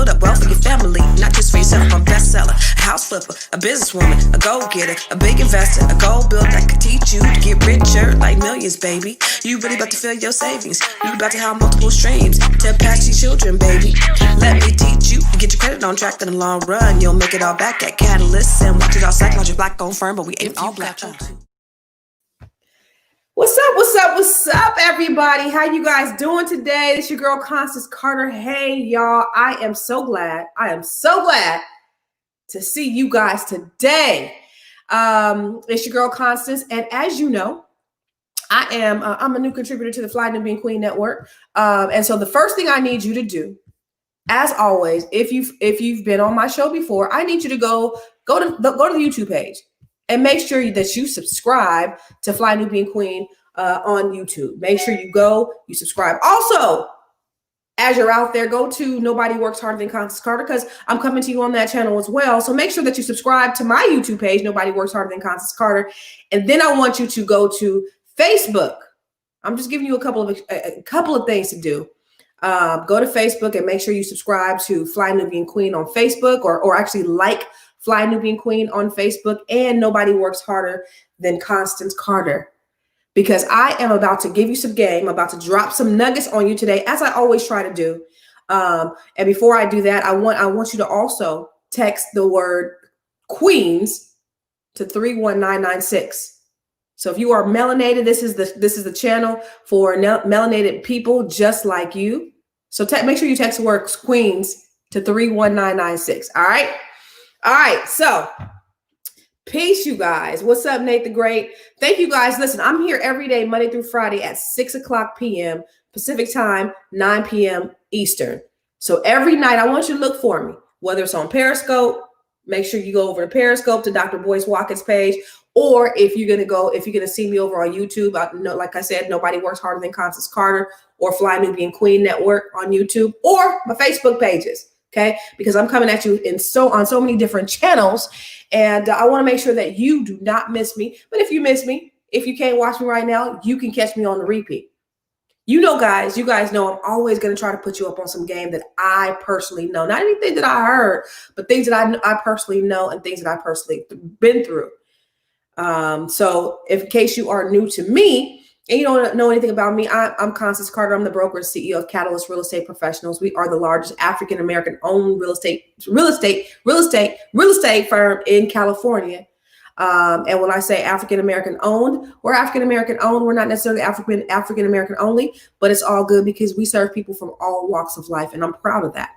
build up wealth for your family, not just for yourself. I'm a bestseller, a house flipper, a businesswoman, a go-getter, a big investor, a gold builder that could teach you to get richer like millions, baby. You really about to fill your savings. You about to have multiple streams to pass your children, baby. Let me teach you to get your credit on track in the long run. You'll make it all back at Catalyst and watch it all psychology black on firm, but we ain't all black. What's up, everybody? How you guys doing today? It's your girl, Constance Carter. Hey, y'all. I am so glad to see you guys today. It's your girl, Constance. And as you know, I'm a new contributor to the Fly Nubian Queen Network. And so the first thing I need you to do, as always, if you've been on my show before, I need you to go to the YouTube page. And make sure that you subscribe to Fly Nubian Queen on YouTube. Make sure you subscribe. Also, as you're out there, go to Nobody Works Harder Than Constance Carter, because I'm coming to you on that channel as well. So make sure that you subscribe to my YouTube page, Nobody Works Harder Than Constance Carter. And then I want you to go to Facebook. I'm just giving you a couple of things to do. Go to Facebook and make sure you subscribe to Fly Nubian Queen on Facebook, or actually like Fly Nubian Queen on Facebook, and Nobody Works Harder Than Constance Carter, because I am about to give you some game. I'm about to drop some nuggets on you today, as I always try to do. And before I do that, I want you to also text the word Queens to 31996. So if you are melanated, this is the channel for melanated people just like you. So make sure you text the word Queens to 31996. All right. All right, so peace, you guys. What's up, Nate the Great? Thank you, guys. Listen, I'm here every day, Monday through Friday at 6 o'clock p.m. Pacific time, 9 p.m. Eastern. So every night, I want you to look for me, whether it's on Periscope. Make sure you go over to Periscope to Dr. Boyce Watkins page, or if you're gonna see me over on YouTube, like I said, Nobody Works Harder Than Constance Carter, or Fly Nubian Queen Network on YouTube, or my Facebook pages. Okay, because I'm coming at you on so many different channels, and I want to make sure that you do not miss me. But if you miss me, if you can't watch me right now, you can catch me on the repeat. You guys know I'm always going to try to put you up on some game that I personally know, not anything that I heard, but things that I personally know and things that I personally been through. So in case you are new to me, and you don't know anything about me, I'm Constance Carter. I'm the broker and CEO of Catalyst Real Estate Professionals. We are the largest African-American owned real estate firm in California. And when I say African-American owned, we're African-American owned. We're not necessarily African-American only, but it's all good because we serve people from all walks of life. And I'm proud of that.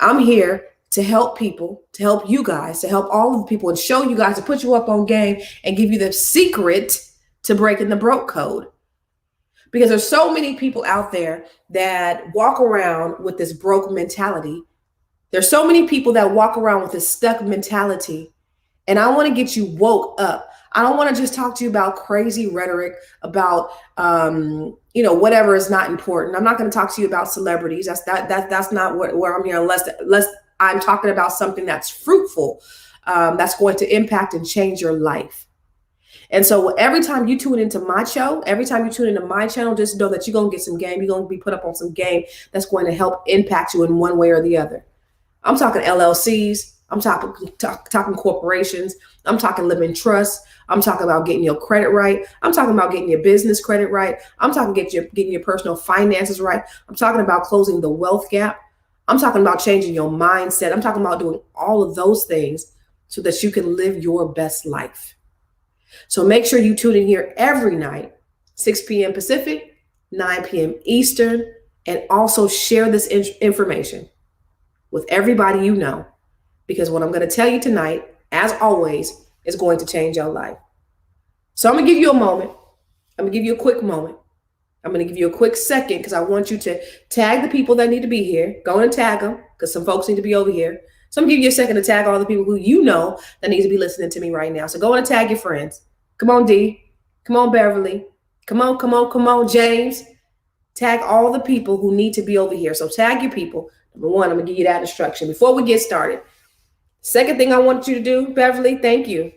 I'm here to help people, to help you guys, to help all of the people and show you guys, to put you up on game and give you the secret to breaking the broke code. Because there's so many people out there that walk around with this broke mentality. There's so many people that walk around with this stuck mentality. And I want to get you woke up. I don't want to just talk to you about crazy rhetoric about, whatever is not important. I'm not going to talk to you about celebrities. That's not where I'm here, unless I'm talking about something that's fruitful, that's going to impact and change your life. And so every time you tune into my show, every time you tune into my channel, just know that you're going to get some game. You're going to be put up on some game that's going to help impact you in one way or the other. I'm talking LLCs. I'm talking corporations. I'm talking living trust. I'm talking about getting your credit right. I'm talking about getting your business credit right. I'm talking getting your personal finances right. I'm talking about closing the wealth gap. I'm talking about changing your mindset. I'm talking about doing all of those things so that you can live your best life. So make sure you tune in here every night, 6 p.m. Pacific, 9 p.m. Eastern, and also share this information with everybody you know, because what I'm going to tell you tonight, as always, is going to change your life. So I'm going to give you a moment. I'm going to give you a quick moment. I'm going to give you a quick second because I want you to tag the people that need to be here. Go and tag them because some folks need to be over here. So I'm going to give you a second to tag all the people who you know that need to be listening to me right now. So go and tag your friends. Come on, D. Come on, Beverly. Come on, James. Tag all the people who need to be over here. So tag your people. Number one, I'm going to give you that instruction before we get started. Second thing I want you to do, Beverly, thank you.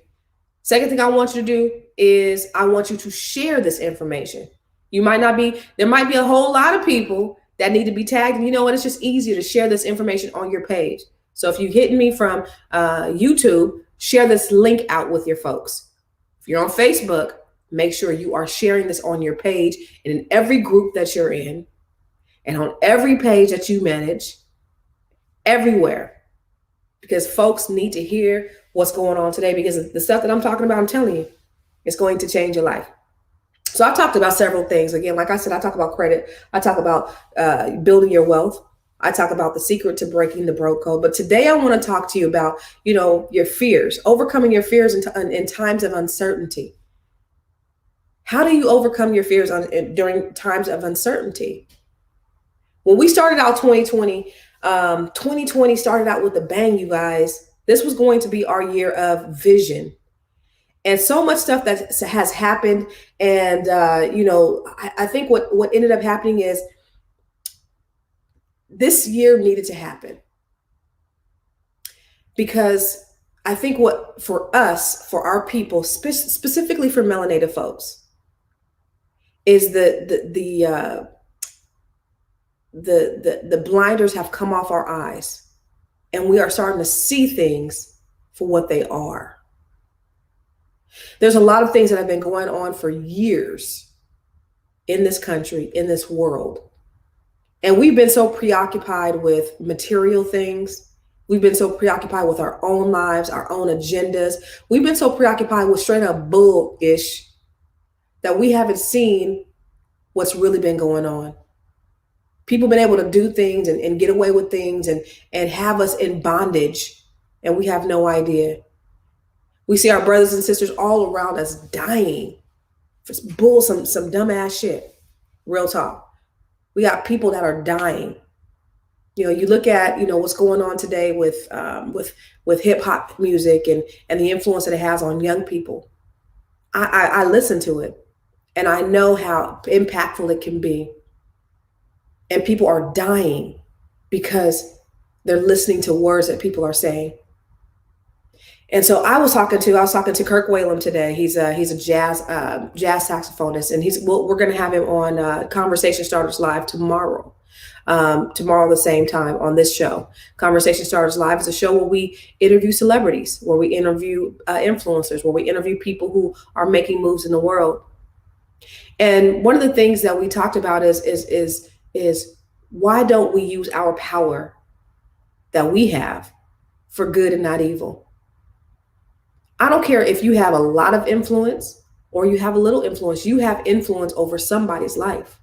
Second thing I want you to do is I want you to share this information. There might be a whole lot of people that need to be tagged. And you know what? It's just easier to share this information on your page. So if you hitting me from YouTube, share this link out with your folks. If you're on Facebook, make sure you are sharing this on your page and in every group that you're in and on every page that you manage, everywhere. Because folks need to hear what's going on today, because the stuff that I'm talking about, I'm telling you, it's going to change your life. So I talked about several things. Again, like I said, I talk about credit. I talk about building your wealth. I talk about the secret to breaking the broke code. But today I want to talk to you about, your fears, overcoming your fears in times of uncertainty. How do you overcome your fears during times of uncertainty? When we started out 2020, 2020 started out with a bang, you guys. This was going to be our year of vision. And so much stuff that has happened. And, I think what ended up happening is this year needed to happen. Because I think for our people, specifically for melanated folks, is the blinders have come off our eyes, and we are starting to see things for what they are. There's a lot of things that have been going on for years in this country, in this world. And we've been so preoccupied with material things. We've been so preoccupied with our own lives, our own agendas. We've been so preoccupied with straight up bullish that we haven't seen what's really been going on. People have been able to do things and get away with things and have us in bondage, and we have no idea. We see our brothers and sisters all around us dying for some dumbass shit. Real talk. We got people that are dying. You look at, what's going on today with hip hop music and the influence that it has on young people. I listen to it, and I know how impactful it can be. And people are dying because they're listening to words that people are saying. And so I was talking to Kirk Whalum today. He's a jazz saxophonist, and we're going to have him on Conversation Starters Live tomorrow. Tomorrow the same time on this show. Conversation Starters Live is a show where we interview celebrities, where we interview influencers, where we interview people who are making moves in the world. And one of the things that we talked about is why don't we use our power that we have for good and not evil? I don't care if you have a lot of influence or you have a little influence. You have influence over somebody's life.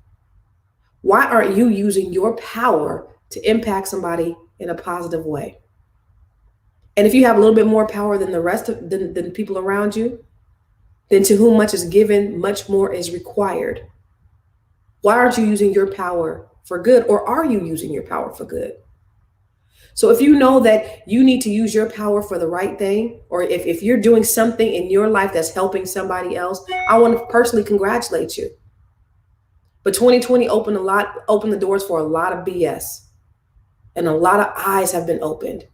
Why aren't you using your power to impact somebody in a positive way? And if you have a little bit more power than the rest of than people around you, then to whom much is given, much more is required. Why aren't you using your power for good, or are you using your power for good? So if you know that you need to use your power for the right thing, or if you're doing something in your life that's helping somebody else, I want to personally congratulate you. But 2020 opened the doors for a lot of BS, and a lot of eyes have been opened,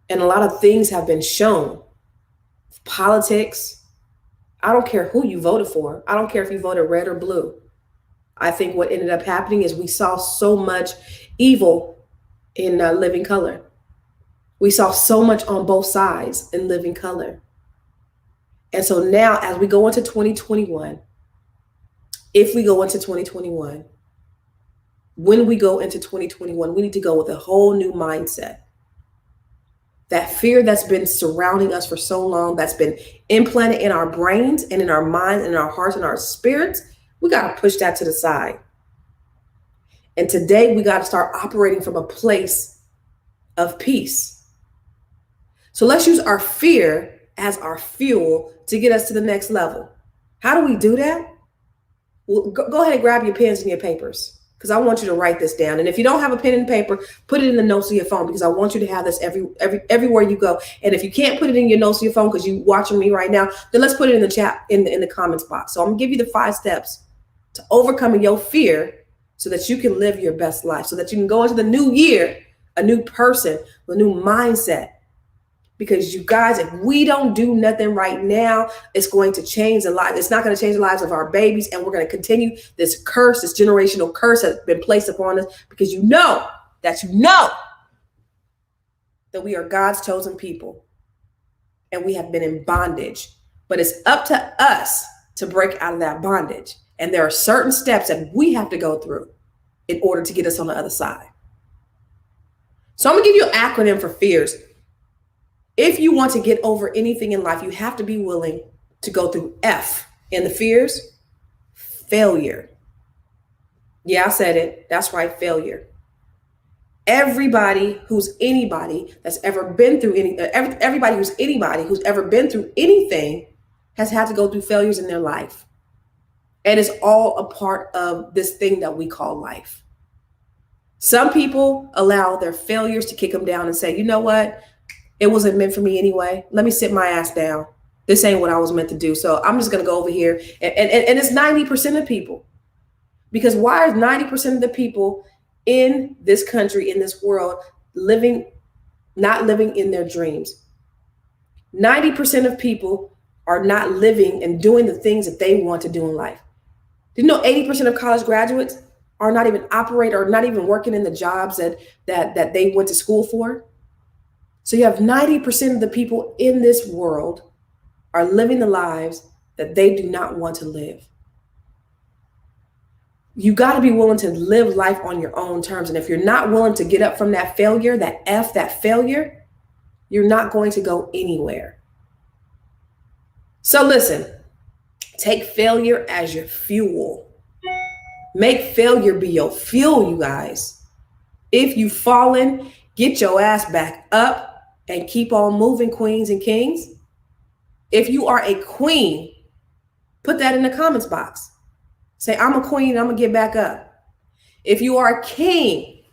and a lot of things have been shown. Politics. I don't care who you voted for. I don't care if you voted red or blue. I think what ended up happening is we saw so much evil in Living Color. We saw so much on both sides in Living Color. And so now as we go into 2021, if we go into 2021, when we go into 2021, we need to go with a whole new mindset. That fear that's been surrounding us for so long, that's been implanted in our brains and in our minds and in our hearts and our spirits, we got to push that to the side. And today we got to start operating from a place of peace. So let's use our fear as our fuel to get us to the next level. How do we do that? Well, go ahead and grab your pens and your papers, because I want you to write this down. And if you don't have a pen and paper, put it in the notes of your phone, because I want you to have this everywhere you go. And if you can't put it in your notes of your phone because you're watching me right now, then let's put it in the chat, in the comments box. So I'm gonna give you the 5 steps to overcoming your fear so that you can live your best life, so that you can go into the new year, a new person, a new mindset. Because you guys, if we don't do nothing right now, it's going to change the lives. It's not going to change the lives of our babies. And we're going to continue this curse, this generational curse has been placed upon us, because you know that we are God's chosen people and we have been in bondage. But it's up to us to break out of that bondage. And there are certain steps that we have to go through in order to get us on the other side. So I'm going to give you an acronym for FEARS. If you want to get over anything in life, you have to be willing to go through F in the FEARS. Failure. Yeah, I said it. That's right, failure. Everybody who's anybody that's ever been through everybody who's anybody who's ever been through anything has had to go through failures in their life. And it's all a part of this thing that we call life. Some people allow their failures to kick them down and say, you know what? It wasn't meant for me anyway. Let me sit my ass down. This ain't what I was meant to do. So I'm just going to go over here. And it's 90% of people. Because why is 90% of the people in this country, in this world, not living in their dreams? 90% of people are not living and doing the things that they want to do in life. Did you know 80% of college graduates are not even not even working in the jobs that they went to school for? So you have 90% of the people in this world are living the lives that they do not want to live. You got to be willing to live life on your own terms. And if you're not willing to get up from that failure, that failure, you're not going to go anywhere. So listen, take failure as your fuel. Make failure be your fuel, you guys. If you've fallen, get your ass back up and keep on moving, queens and kings. If you are a queen, put that in the comments box. Say, I'm a queen, I'm gonna get back up. If you are a king,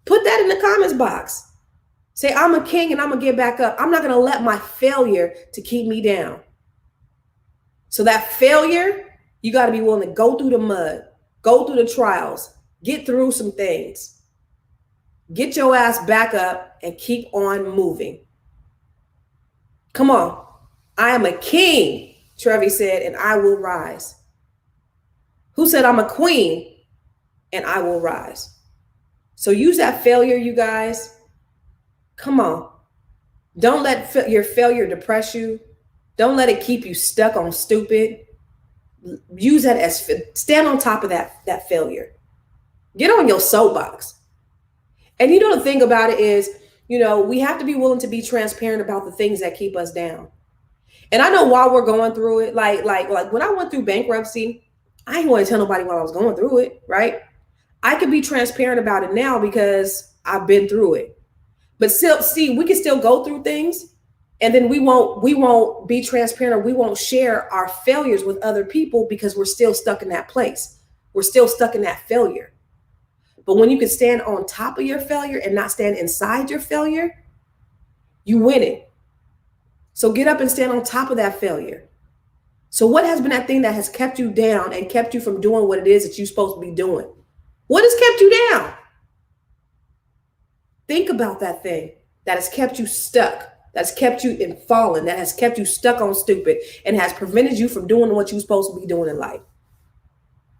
put that in the comments box. Say, I'm a king and I'm gonna get back up. I'm not gonna let my failure to keep me down. So that failure, you gotta be willing to go through the mud, go through the trials, get through some things. Get your ass back up and keep on moving. Come on. I am a king, Trevi said, and I will rise. Who said I'm a queen and I will rise? So use that failure, you guys. Come on. Don't let your failure depress you. Don't let it keep you stuck on stupid. Use that as stand on top of that failure. Get on your soapbox. And you know, the thing about it is, you know, we have to be willing to be transparent about the things that keep us down. And I know while we're going through it, like when I went through bankruptcy, I didn't want to tell nobody while I was going through it, right? I could be transparent about it now because I've been through it. But still, see, we can still go through things, and then we won't be transparent, or we won't share our failures with other people because we're still stuck in that place. We're still stuck in that failure. But when you can stand on top of your failure and not stand inside your failure, you win it. So get up and stand on top of that failure. So what has been that thing that has kept you down and kept you from doing what it is that you're supposed to be doing? What has kept you down? Think about that thing that has kept you stuck, that's kept you in falling, that has kept you stuck on stupid, and has prevented you from doing what you're supposed to be doing in life.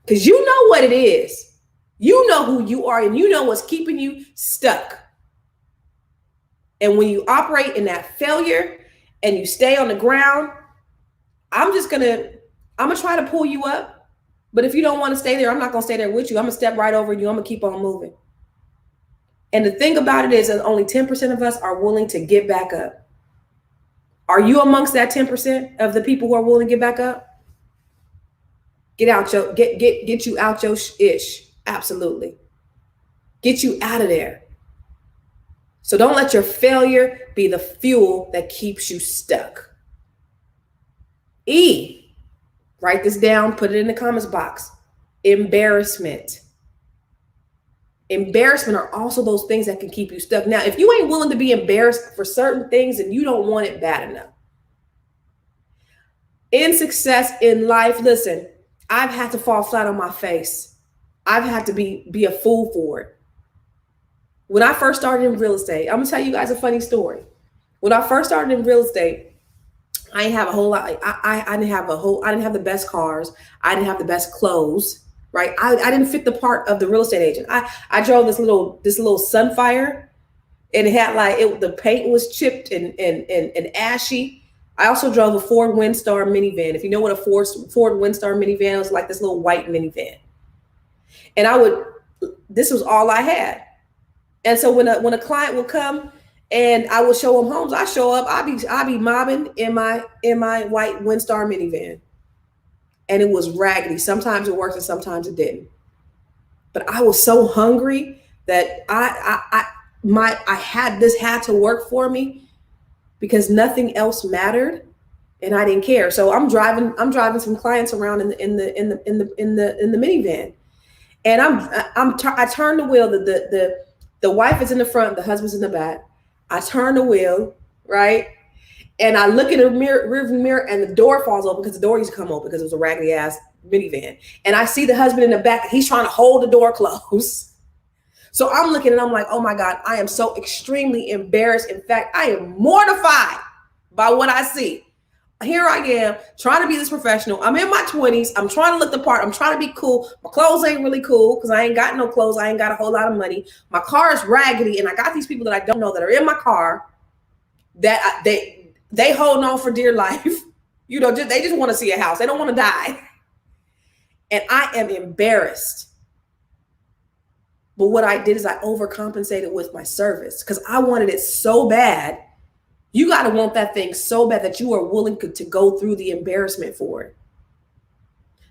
Because you know what it is. You know who you are, and you know what's keeping you stuck. And when you operate in that failure and you stay on the ground, I'm gonna try to pull you up. But if you don't want to stay there, I'm not gonna stay there with you. I'm gonna step right over you. I'm gonna keep on moving. And the thing about it is that only 10% of us are willing to get back up. Are you amongst that 10% of the people who are willing to get back up? Get you out your ish. Absolutely. Get you out of there. So don't let your failure be the fuel that keeps you stuck. E, write this down, put it in the comments box. Embarrassment. Embarrassment are also those things that can keep you stuck. Now, if you ain't willing to be embarrassed for certain things, then you don't want it bad enough. In success in life, listen, I've had to fall flat on my face. I've had to be a fool for it. When I first started in real estate, I'm gonna tell you guys a funny story. When I first started in real estate, I didn't have a whole lot. I didn't have the best cars. I didn't have the best clothes. Right. I didn't fit the part of the real estate agent. I drove this little Sunfire, and it had the paint was chipped and ashy. I also drove a Ford Windstar minivan. If you know what a Ford Windstar minivan is, like this little white minivan. And this was all I had. And so when a client would come and I would show them homes, I show up, I be mobbing in my white Windstar minivan. And it was raggedy. Sometimes it worked and sometimes it didn't. But I was so hungry that I had to work for me, because nothing else mattered, and I didn't care. So I'm driving some clients around in the minivan, and I turn the wheel. The wife is in the front, the husband's in the back. I turn the wheel, right, and I look in the rearview mirror, and the door falls open, because the door used to come open because it was a raggedy ass minivan, and I see the husband in the back. He's trying to hold the door closed. So I'm looking and I'm like, oh my God, I am so extremely embarrassed. In fact, I am mortified by what I see. Here I am trying to be this professional. I'm in my 20s. I'm trying to look the part. I'm trying to be cool. My clothes ain't really cool because I ain't got no clothes. I ain't got a whole lot of money. My car is raggedy. And I got these people that I don't know that are in my car that they holding on for dear life. You know, they just want to see a house. They don't want to die. And I am embarrassed. But what I did is I overcompensated with my service, because I wanted it so bad. You got to want that thing so bad that you are willing to go through the embarrassment for it.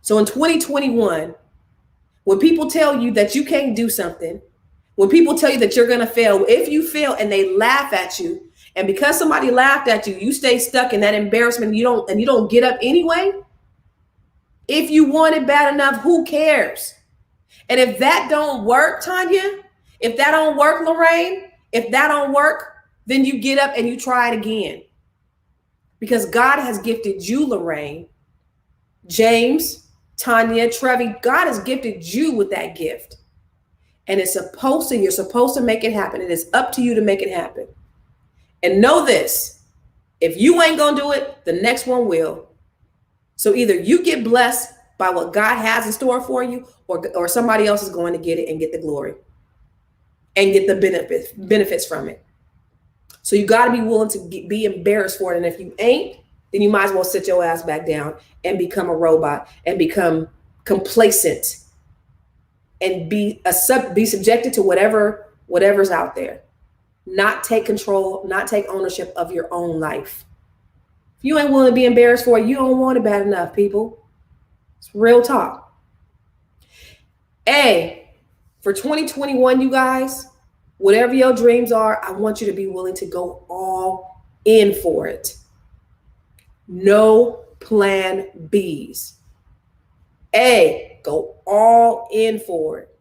So in 2021, when people tell you that you can't do something, when people tell you that you're going to fail, if you fail and they laugh at you, and because somebody laughed at you, you stay stuck in that embarrassment, you don't get up anyway. If you want it bad enough, who cares? And if that don't work, Tanya, if that don't work, Lorraine, if that don't work, then you get up and you try it again. Because God has gifted you, Lorraine, James, Tanya, Trevi, God has gifted you with that gift. And you're supposed to make it happen. It is up to you to make it happen. And know this, if you ain't gonna do it, the next one will. So either you get blessed by what God has in store for you, or somebody else is going to get it and get the glory and get the benefits from it. So you got to be willing to be embarrassed for it. And if you ain't, then you might as well sit your ass back down and become a robot and become complacent and be subjected to whatever's out there. Not take control, not take ownership of your own life. If you ain't willing to be embarrassed for it, you don't want it bad enough, people. It's real talk. For 2021, you guys, whatever your dreams are, I want you to be willing to go all in for it. No plan Bs. Go all in for it.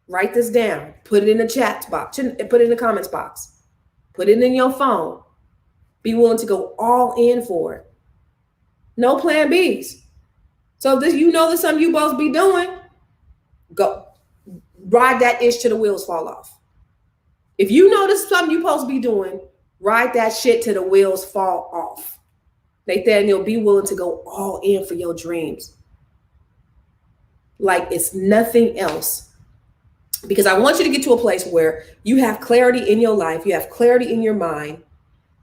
Write this down. Put it in the chat box. Put it in the comments box. Put it in your phone. Be willing to go all in for it. No plan Bs. So this, there's something you supposed to be doing. Go. Ride that itch till the wheels fall off. If you know this is something you're supposed to be doing, ride that shit till the wheels fall off. Nathaniel, be willing to go all in for your dreams. Like it's nothing else. Because I want you to get to a place where you have clarity in your life. You have clarity in your mind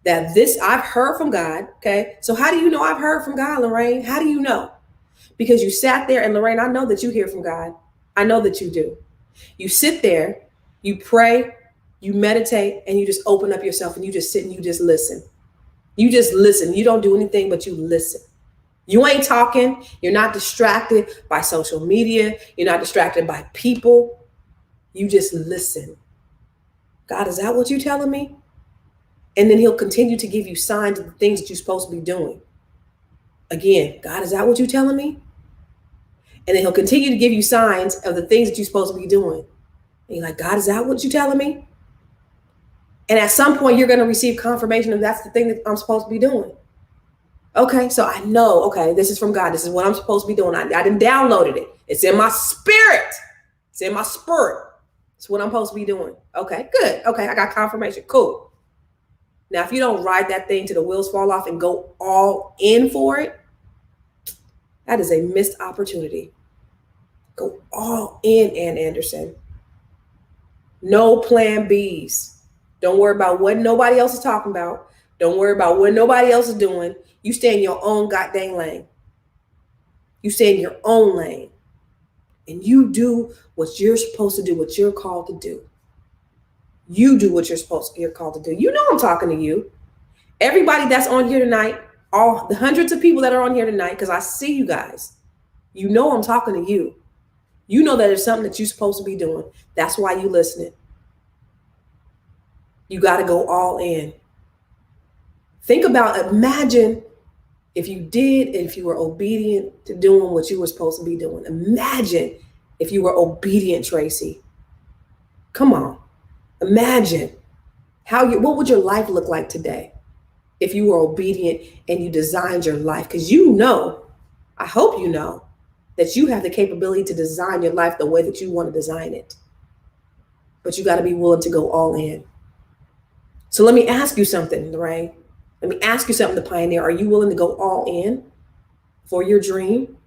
that I've heard from God. Okay. So how do you know I've heard from God, Lorraine? How do you know? Because you sat there, and Lorraine, I know that you hear from God. I know that you do. You sit there, you pray, you meditate, and you just open up yourself, and you just sit and you just listen. You just listen. You don't do anything, but you listen. You ain't talking. You're not distracted by social media. You're not distracted by people. You just listen. God, is that what you're telling me? And then he'll continue to give you signs of the things that you're supposed to be doing. Again, God, is that what you're telling me? And then he'll continue to give you signs of the things that you're supposed to be doing. And you're like, God, is that what you're telling me? And at some point, you're going to receive confirmation of that's the thing that I'm supposed to be doing. Okay, so I know, okay, this is from God. This is what I'm supposed to be doing. I didn't downloaded it. It's in my spirit. It's in my spirit. It's what I'm supposed to be doing. Okay, good. Okay, I got confirmation. Cool. Now, if you don't ride that thing till the wheels fall off and go all in for it, that is a missed opportunity. Go all in, Ann Anderson. No plan Bs. Don't worry about what nobody else is talking about. Don't worry about what nobody else is doing. You stay in your own goddamn lane. You stay in your own lane. And you do what you're supposed to do, what you're called to do. You do what you're called to do. You know I'm talking to you. Everybody that's on here tonight, all the hundreds of people that are on here tonight, because I see you guys. You know I'm talking to you. You know that there's something that you're supposed to be doing. That's why you listening. You got to go all in. Imagine if you did, if you were obedient to doing what you were supposed to be doing. Imagine if you were obedient, Tracy. Come on. Imagine what would your life look like today if you were obedient and you designed your life? Because you know, I hope you know, that you have the capability to design your life the way that you want to design it. But you got to be willing to go all in. So let me ask you something, Lorraine. Let me ask you something, the Pioneer. Are you willing to go all in for your dream?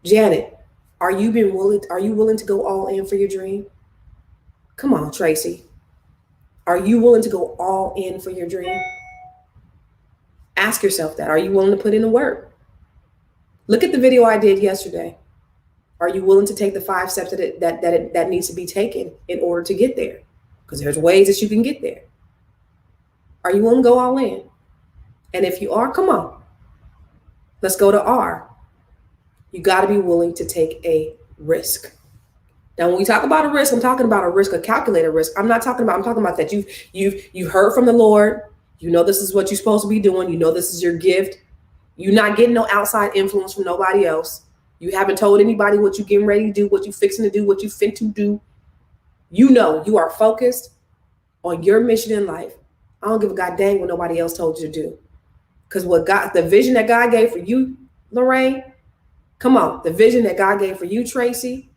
Janet, are you willing to go all in for your dream? Come on, Tracy. Are you willing to go all in for your dream? Ask yourself that. Are you willing to put in the work? Look at the video I did yesterday. Are you willing to take the 5 steps that needs to be taken in order to get there? Because there's ways that you can get there. Are you willing to go all in? And if you are, come on. Let's go to R. You got to be willing to take a risk. Now, when we talk about a risk, I'm talking about a risk, a calculated risk. I'm talking about that you've heard from the Lord. You know this is what you're supposed to be doing. You know this is your gift. You're not getting no outside influence from nobody else. You haven't told anybody what you're getting ready to do, what you're fixing to do, what you fit to do. You know you are focused on your mission in life. I don't give a god dang what nobody else told you to do. Because the vision that God gave for you, Lorraine, come on, the vision that God gave for you, Tracy,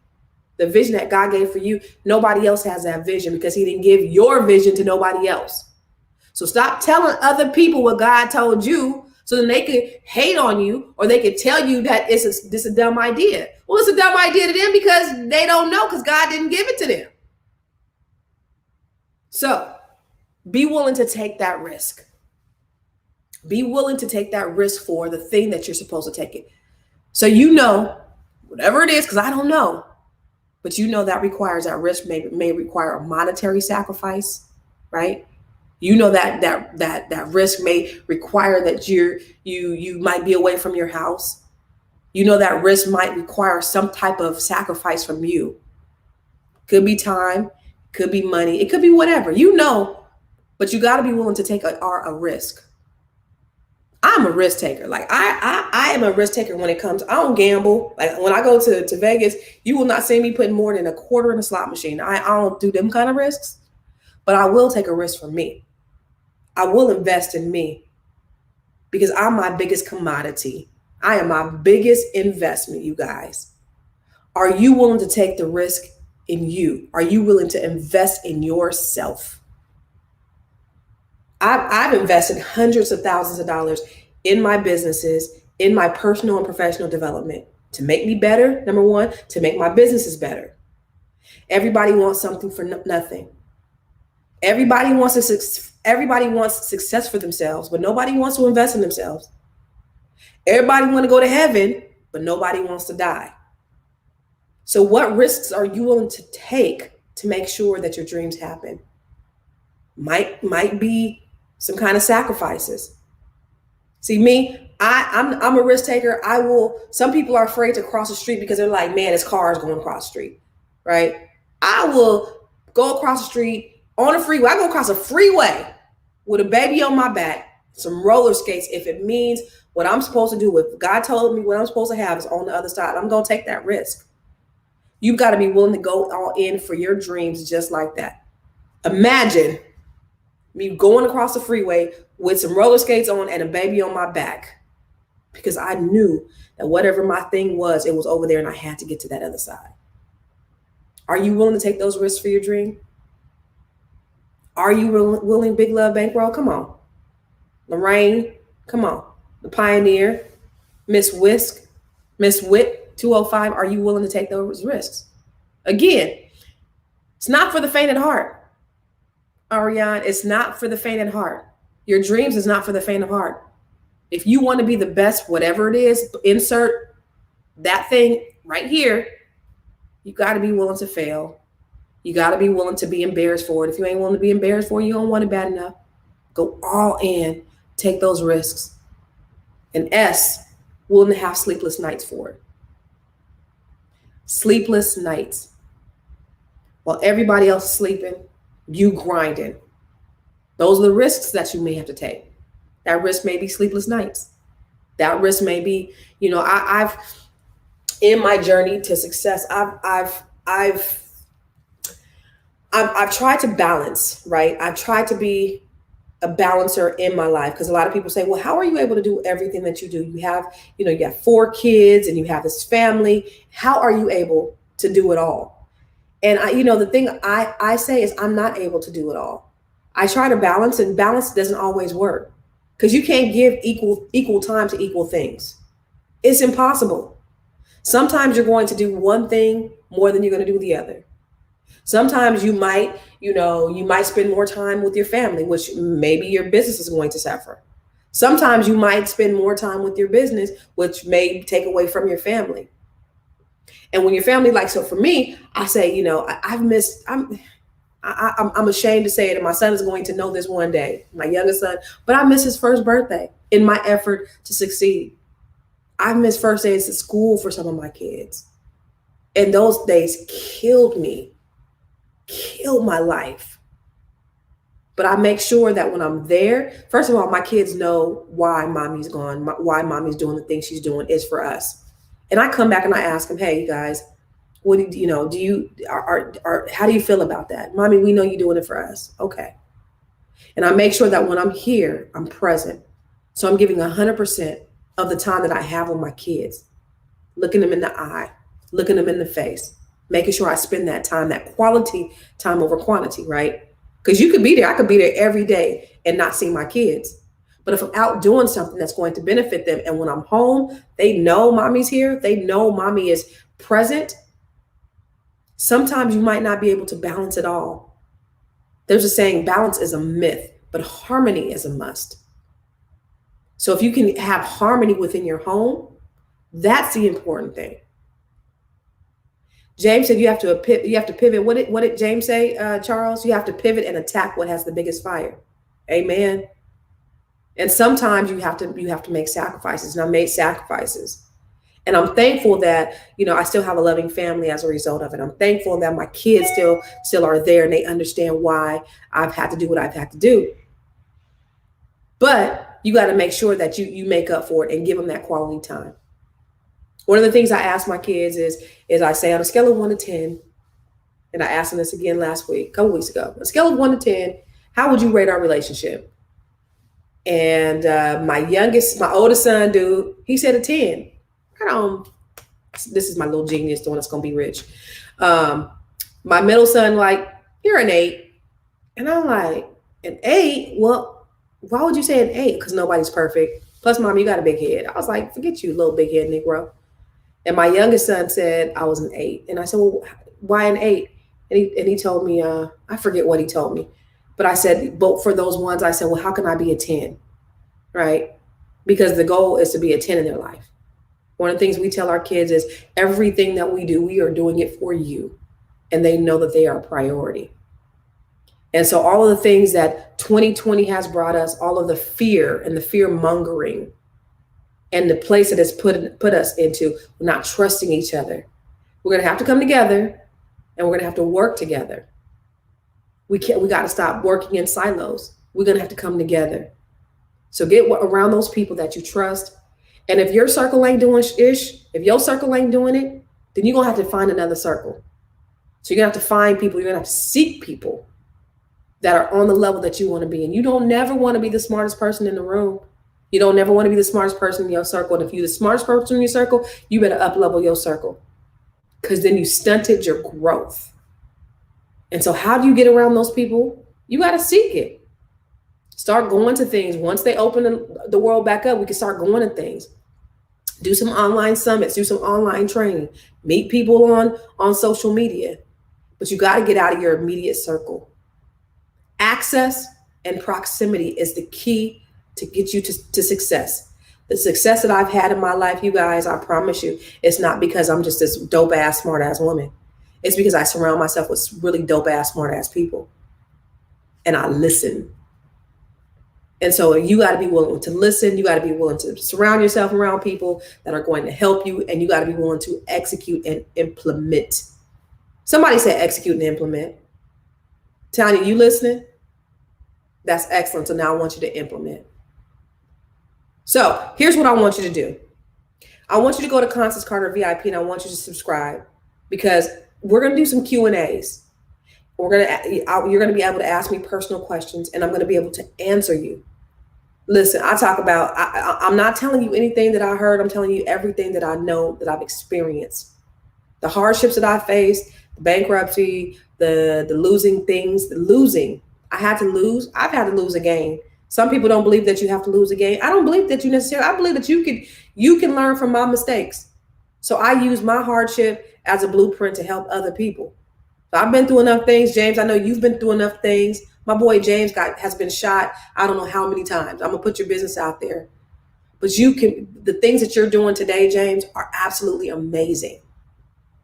the vision that God gave for you, nobody else has that vision because he didn't give your vision to nobody else. So stop telling other people what God told you so then they could hate on you or they could tell you that this a dumb idea. Well, it's a dumb idea to them because they don't know because God didn't give it to them. So be willing to take that risk. Be willing to take that risk for the thing that you're supposed to take it. So you know, whatever it is, because I don't know, but you know that requires that risk may require a monetary sacrifice, right? You know that risk may require that you might be away from your house. You know that risk might require some type of sacrifice from you. Could be time, could be money, it could be whatever, you know, but you got to be willing to take a risk. I'm a risk taker. Like I am a risk taker when it comes. I don't gamble. Like when I go to Vegas, you will not see me putting more than a quarter in a slot machine. I don't do them kind of risks, but I will take a risk for me. I will invest in me because I'm my biggest commodity. I am my biggest investment, you guys. Are you willing to take the risk in you? Are you willing to invest in yourself? I've invested hundreds of thousands of dollars in my businesses, in my personal and professional development to make me better, number one, to make my businesses better. Everybody wants something for nothing. Everybody wants success for themselves, but nobody wants to invest in themselves. Everybody wants to go to heaven, but nobody wants to die. So what risks are you willing to take to make sure that your dreams happen? Might be some kind of sacrifices. See me, I'm a risk taker. Some people are afraid to cross the street because they're like, man, this car is going across the street, right? I will go across the street on a freeway. I go across a freeway with a baby on my back, some roller skates. If it means what I'm supposed to do, if God told me what I'm supposed to have is on the other side, I'm going to take that risk. You've got to be willing to go all in for your dreams just like that. Imagine me going across the freeway with some roller skates on and a baby on my back because I knew that whatever my thing was, it was over there and I had to get to that other side. Are you willing to take those risks for your dream? Are you willing, Big Love Bankroll? Come on. Lorraine, come on. The Pioneer, Miss Whisk, Miss Wit 205. Are you willing to take those risks? Again, it's not for the faint at heart. Ariane, it's not for the faint at heart. Your dreams is not for the faint of heart. If you want to be the best, whatever it is, insert that thing right here. You got to be willing to fail. You got to be willing to be embarrassed for it. If you ain't willing to be embarrassed for it, you don't want it bad enough. Go all in. Take those risks. And S, willing to have sleepless nights for it. Sleepless nights. While everybody else is sleeping, you grinding. Those are the risks that you may have to take. That risk may be sleepless nights. That risk may be, I've in my journey to success, I've tried to balance, right? I've tried to be a balancer in my life, because a lot of people say, well, how are you able to do everything that you do? You have 4 kids and you have this family. How are you able to do it all? And the thing I say is I'm not able to do it all. I try to balance, and balance doesn't always work, because you can't give equal time to equal things. It's impossible. Sometimes you're going to do one thing more than you're going to do the other. Sometimes you might spend more time with your family, which maybe your business is going to suffer. Sometimes you might spend more time with your business, which may take away from your family. And when your family, so for me, I say, I'm ashamed to say it, and my son is going to know this one day, my youngest son, but I miss his first birthday in my effort to succeed. I missed first days at school for some of my kids. And those days killed my life. But I make sure that when I'm there, first of all, my kids know why mommy's gone, why mommy's doing the things she's doing is for us. And I come back and I ask them, hey, you guys, what how do you feel about that? Mommy, we know you're doing it for us. Okay. And I make sure that when I'm here, I'm present. So I'm giving 100% of the time that I have with my kids, looking them in the eye, looking them in the face, making sure I spend that time, that quality time over quantity, right? Because you could be there. I could be there every day and not see my kids. But if I'm out doing something that's going to benefit them, and when I'm home, they know mommy's here, they know mommy is present, sometimes you might not be able to balance it all. There's a saying, balance is a myth, but harmony is a must. So if you can have harmony within your home, that's the important thing. James said you have to pivot. What did James say, Charles? You have to pivot and attack what has the biggest fire. Amen. And sometimes you have to make sacrifices. And I made sacrifices. And I'm thankful that, I still have a loving family as a result of it. I'm thankful that my kids still are there and they understand why I've had to do what I've had to do. But you got to make sure that you make up for it and give them that quality time. One of the things I ask my kids is I say, on a scale of 1 to 10, and I asked them this again a couple weeks ago, on a scale of 1 to 10, how would you rate our relationship? And my oldest son, dude, he said a 10. This is my little genius, the one that's going to be rich. My middle son, you're an 8. And I'm like, an 8? Well, why would you say an 8? Because nobody's perfect. Plus, Mom, you got a big head. I was like, forget you, little big head Negro. And my youngest son said I was an 8. And I said, well, why an 8? And he told me, I forget what he told me. But I said, but for those ones, I said, well, how can I be a 10? Right? Because the goal is to be a 10 in their life. One of the things we tell our kids is everything that we do, we are doing it for you. And they know that they are a priority. And so all of the things that 2020 has brought us, all of the fear and the fear mongering and the place that it's put us into, not trusting each other. We're going to have to come together and we're going to have to work together. We got to stop working in silos. We're going to have to come together. So get around those people that you trust. And if your circle ain't doing if your circle ain't doing it, then you're going to have to find another circle. So you're going to have to find people. You're going to have to seek people that are on the level that you want to be. And you don't never want to be the smartest person in the room. You don't never want to be the smartest person in your circle. And if you're the smartest person in your circle, you better up-level your circle, because then you stunted your growth. And so how do you get around those people? You got to seek it. Start going to things. Once they open the world back up, we can start going to things. Do some online summits, do some online training, meet people on social media. But you got to get out of your immediate circle. Access and proximity is the key to get you to success. The success that I've had in my life, you guys, I promise you, it's not because I'm just this dope ass, smart ass woman. It's because I surround myself with really dope ass, smart ass people. And I listen. And so you got to be willing to listen. You got to be willing to surround yourself around people that are going to help you. And you got to be willing to execute and implement. Somebody said execute and implement. Tanya, you listening? That's excellent. So now I want you to implement. So here's what I want you to do. I want you to go to Constance Carter VIP and I want you to subscribe because we're going to do some Q&As. You're going to be able to ask me personal questions and I'm going to be able to answer you. Listen, I'm not telling you anything that I heard. I'm telling you everything that I know, that I've experienced. The hardships that I faced, the bankruptcy, the losing things, the losing. I had to lose. I've had to lose a game. Some people don't believe that you have to lose a game. I don't believe that you necessarily, I believe that you can learn from my mistakes. So I use my hardship as a blueprint to help other people. So I've been through enough things, James. I know you've been through enough things. My boy James has been shot. I don't know how many times. I'm gonna put your business out there. But the things that you're doing today, James, are absolutely amazing.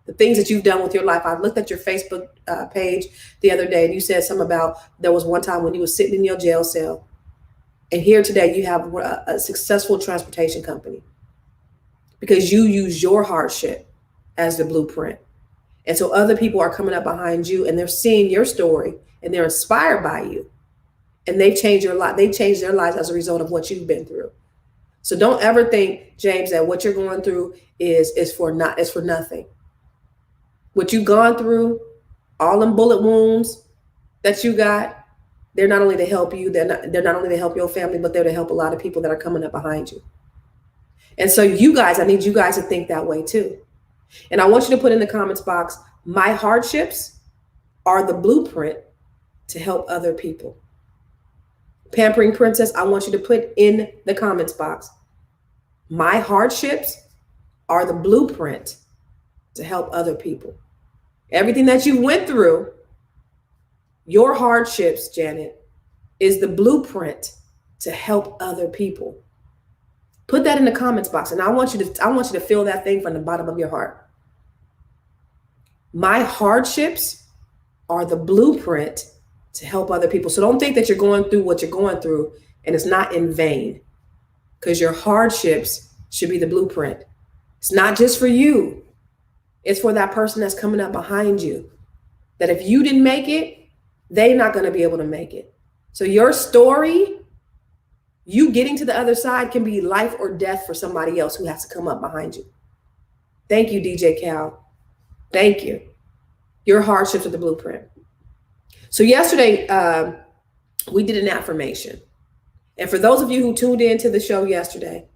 The things that you've done with your life. I looked at your Facebook page the other day and you said something about there was one time when you were sitting in your jail cell. And here today you have a successful transportation company because you use your hardship as the blueprint. And so other people are coming up behind you and they're seeing your story and they're inspired by you. And they've changed their lives as a result of what you've been through. So don't ever think, James, that what you're going through is for nothing. What you've gone through, all them bullet wounds that you got, they're not only to help you, they're not only to help your family, but they're to help a lot of people that are coming up behind you. And so I need you guys to think that way too. And I want you to put in the comments box, my hardships are the blueprint to help other people. Pampering Princess, I want you to put in the comments box, my hardships are the blueprint to help other people. Everything that you went through, your hardships, Janet, is the blueprint to help other people. Put that in the comments box, and I want you to feel that thing from the bottom of your heart. My hardships are the blueprint to help other people. So don't think that you're going through what you're going through and it's not in vain, because your hardships should be the blueprint. It's not just for you. It's for that person that's coming up behind you, that if you didn't make it, they're not going to be able to make it. So your story, you getting to the other side, can be life or death for somebody else who has to come up behind you. Thank you, DJ Cal. Thank you. Your hardships are the blueprint. So yesterday, we did an affirmation. And for those of you who tuned into the show yesterday,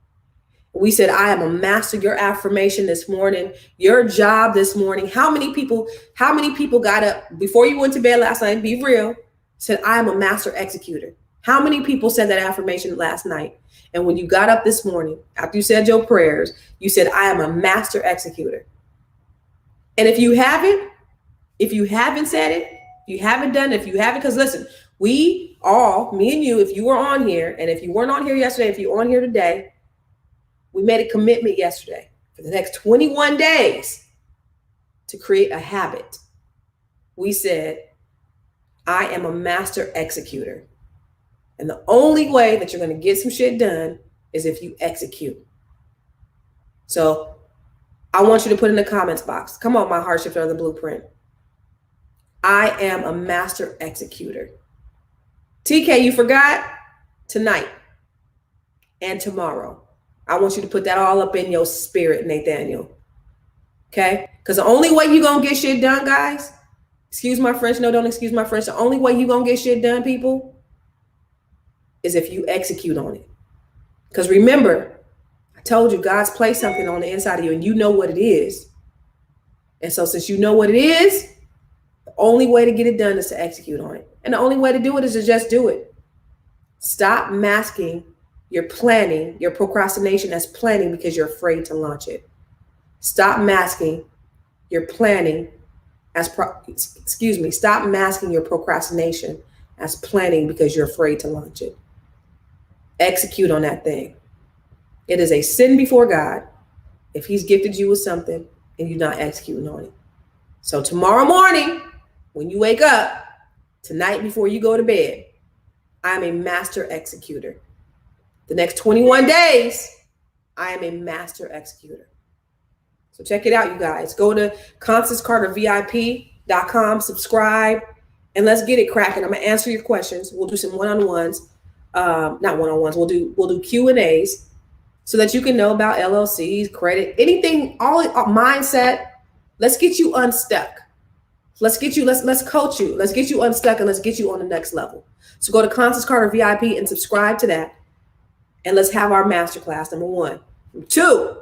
we said, I am a master. Your affirmation this morning, your job this morning. How many people got up before you went to bed last night? Be real. Said, I am a master executor. How many people said that affirmation last night? And when you got up this morning, after you said your prayers, you said, I am a master executor. And if you haven't said it, if you haven't done it, because listen, we all, me and you, if you were on here, and if you weren't on here yesterday, if you're on here today, we made a commitment yesterday for the next 21 days to create a habit. We said, I am a master executor. And the only way that you're going to get some shit done is if you execute. So I want you to put in the comments box. Come on, my hardships are the blueprint. I am a master executor. TK, you forgot? Tonight and tomorrow. I want you to put that all up in your spirit, Nathaniel. Okay? Because the only way you're going to get shit done, guys, excuse my French, no, don't excuse my French. The only way you're going to get shit done, people, is if you execute on it. Because remember, I told you God's placed something on the inside of you and you know what it is. And so since you know what it is, the only way to get it done is to execute on it. And the only way to do it is to just do it. Stop masking your planning, your procrastination as planning because you're afraid to launch it. Stop masking your planning stop masking your procrastination as planning because you're afraid to launch it. Execute on that thing. It is a sin before God if he's gifted you with something and you're not executing on it. So tomorrow morning, when you wake up, tonight before you go to bed, I'm a master executor. The next 21 days, I am a master executor. So check it out, you guys. Go to ConstanceCarterVIP.com, subscribe, and let's get it cracking. I'm gonna answer your questions. We'll do some one-on-ones, not one-on-ones. We'll do Q&As so that you can know about LLCs, credit, anything, all mindset. Let's get you unstuck. Let's coach you. Let's get you unstuck and let's get you on the next level. So go to Constance Carter VIP and subscribe to that. And let's have our masterclass, number 1. Number 2,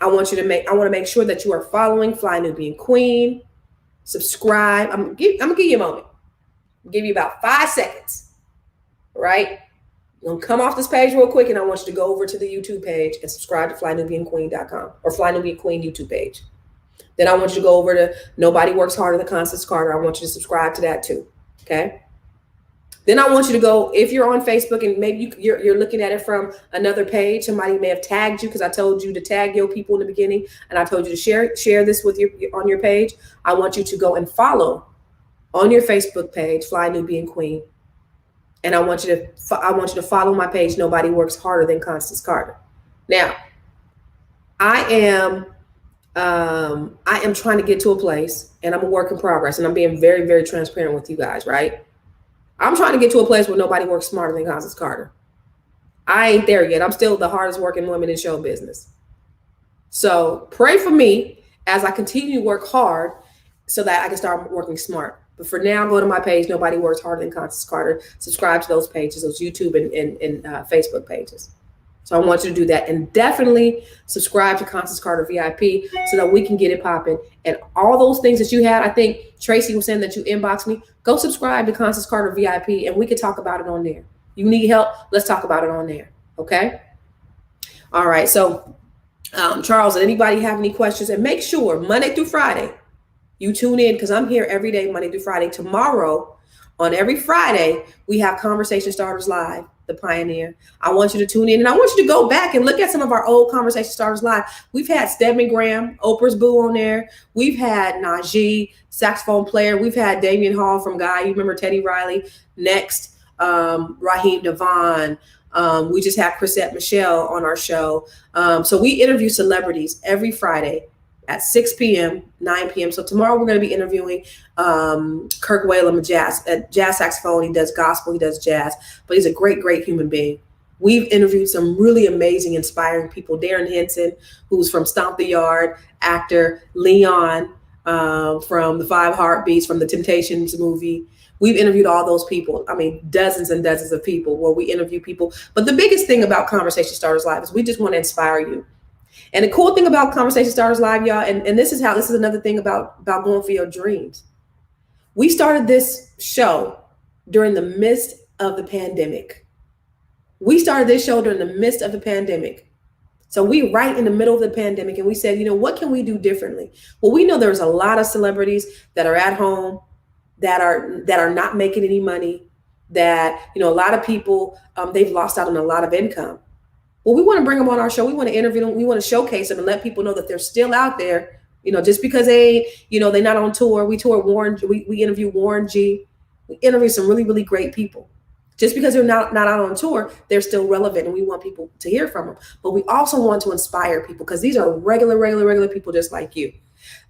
I want to make sure that you are following Fly Nubian Queen. Subscribe. I'm gonna give you a moment. I'll give you about 5 seconds. All right? I'm gonna come off this page real quick and I want you to go over to the YouTube page and subscribe to FlyNubianQueen.com or Fly Nubian Queen YouTube page. Then I want you to go over to Nobody Works Harder Than Constance Carter. I want you to subscribe to that too. Okay? Then I want you to go, if you're on Facebook and maybe you're looking at it from another page, somebody may have tagged you because I told you to tag your people in the beginning and I told you to share this with on your page. I want you to go and follow on your Facebook page, Fly Nubian Queen. And I want you to follow my page, Nobody Works Harder Than Constance Carter. Now, I am trying to get to a place, and I'm a work in progress, and I'm being very, very transparent with you guys, right? I'm trying to get to a place where nobody works smarter than Constance Carter. I ain't there yet. I'm still the hardest working woman in show business. So pray for me as I continue to work hard so that I can start working smart. But for now, go to my page, Nobody Works Harder Than Constance Carter. Subscribe to those pages, those YouTube and Facebook pages. So I want you to do that. And definitely subscribe to Constance Carter VIP so that we can get it popping. And all those things that you had, I think Tracy was saying that you inboxed me. Go subscribe to Constance Carter VIP and we can talk about it on there. You need help? Let's talk about it on there. Okay? All right. So, Charles, did anybody have any questions? And make sure Monday through Friday, you tune in because I'm here every day, Monday through Friday. Tomorrow, on every Friday, we have Conversation Starters Live, the Pioneer. I want you to tune in and I want you to go back and look at some of our old Conversation Starters Live. We've had Stedman Graham, Oprah's Boo on there. We've had Najee, saxophone player. We've had Damian Hall from Guy. You remember Teddy Riley. Next, Raheem Devon. We just had Chrisette Michelle on our show. So we interview celebrities every Friday at 6 p.m., 9 p.m. So tomorrow we're going to be interviewing Kirk Whalum, a jazz saxophone. He does gospel, he does jazz, but he's a great, great human being. We've interviewed some really amazing, inspiring people. Darren Henson, who's from Stomp the Yard, actor. Leon from the Five Heartbeats, from the Temptations movie. We've interviewed all those people. I mean, dozens and dozens of people where we interview people. But the biggest thing about Conversation Starters Live is we just want to inspire you. And the cool thing about Conversation Starters Live, y'all, and this is another thing about going for your dreams. We started this show during the midst of the pandemic. So we right in the middle of the pandemic, and we said, what can we do differently? Well, we know there's a lot of celebrities that are at home that are not making any money, that, a lot of people, they've lost out on a lot of income. Well, we want to bring them on our show. We want to interview them. We want to showcase them and let people know that they're still out there. Just because they're not on tour. We tour Warren. We interview Warren G. We interview some really, really great people. Just because they're not out on tour, they're still relevant, and we want people to hear from them. But we also want to inspire people because these are regular people just like you.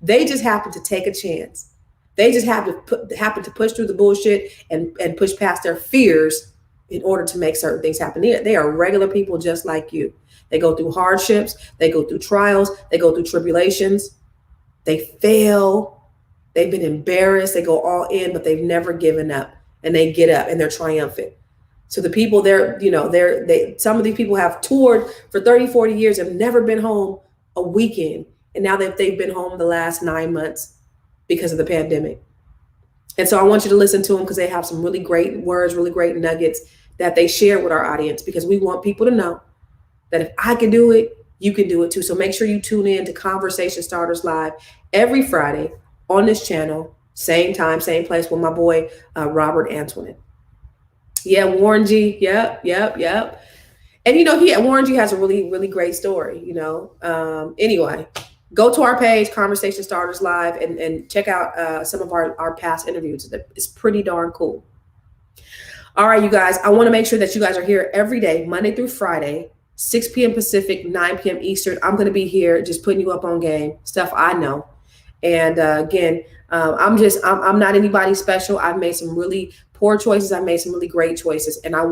They just happen to take a chance. They just happen to push through the bullshit and push past their fears in order to make certain things happen. They are regular people just like you. They go through hardships. They go through trials. They go through tribulations. They fail. They've been embarrassed. They go all in, but they've never given up, and they get up and they're triumphant. So the people some of these people have toured for 30, 40 years, have never been home a weekend. And now they've been home the last 9 months because of the pandemic. And so I want you to listen to them because they have some really great words, really great nuggets that they share with our audience, because we want people to know that if I can do it, you can do it too. So make sure you tune in to Conversation Starters Live every Friday on this channel, same time, same place, with my boy, Robert Antoinette. Yeah, Warren G. Yep. And Warren G has a really, really great story, Anyway, go to our page, Conversation Starters Live, and check out some of our past interviews. It's pretty darn cool. All right, you guys, I want to make sure that you guys are here every day, Monday through Friday, 6 p.m. Pacific, 9 p.m. Eastern. I'm going to be here just putting you up on game, stuff I know. And again, I'm not anybody special. I've made some really poor choices. I've made some really great choices. And I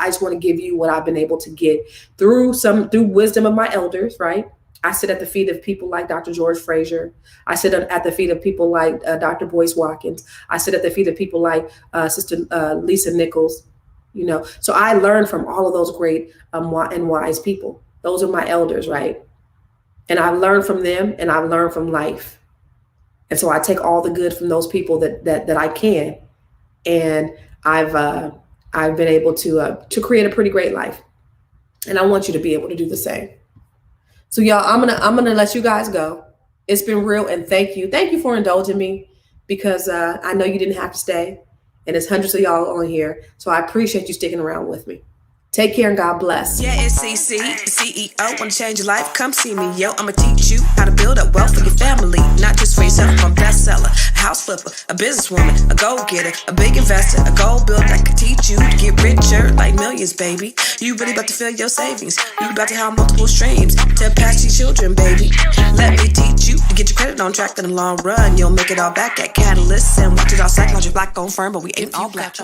just want to give you what I've been able to get through wisdom of my elders, right? I sit at the feet of people like Dr. George Frazier. I sit at the feet of people like Dr. Boyce Watkins. I sit at the feet of people like Sister Lisa Nichols. So I learned from all of those great and wise people. Those are my elders, right? And I've learned from them, and I've learned from life. And so I take all the good from those people that I can, and I've been able to create a pretty great life. And I want you to be able to do the same. So y'all, I'm gonna let you guys go. It's been real, and thank you for indulging me, because I know you didn't have to stay, and there's hundreds of y'all on here, so I appreciate you sticking around with me. Take care and God bless. Yeah, it's CC, the CEO. Wanna change your life? Come see me, yo. I'ma teach you how to build up wealth for your family, not just for yourself. I'm a bestseller, a house flipper, a businesswoman, a go-getter, a big investor, a gold builder that can teach you to get richer like millions, baby. You really about to fill your savings. You about to have multiple streams to pass your children, baby. Let me teach you to get your credit on track in the long run. You'll make it all back at Catalyst and watch it all cycle. Your black on firm, but we ain't all black.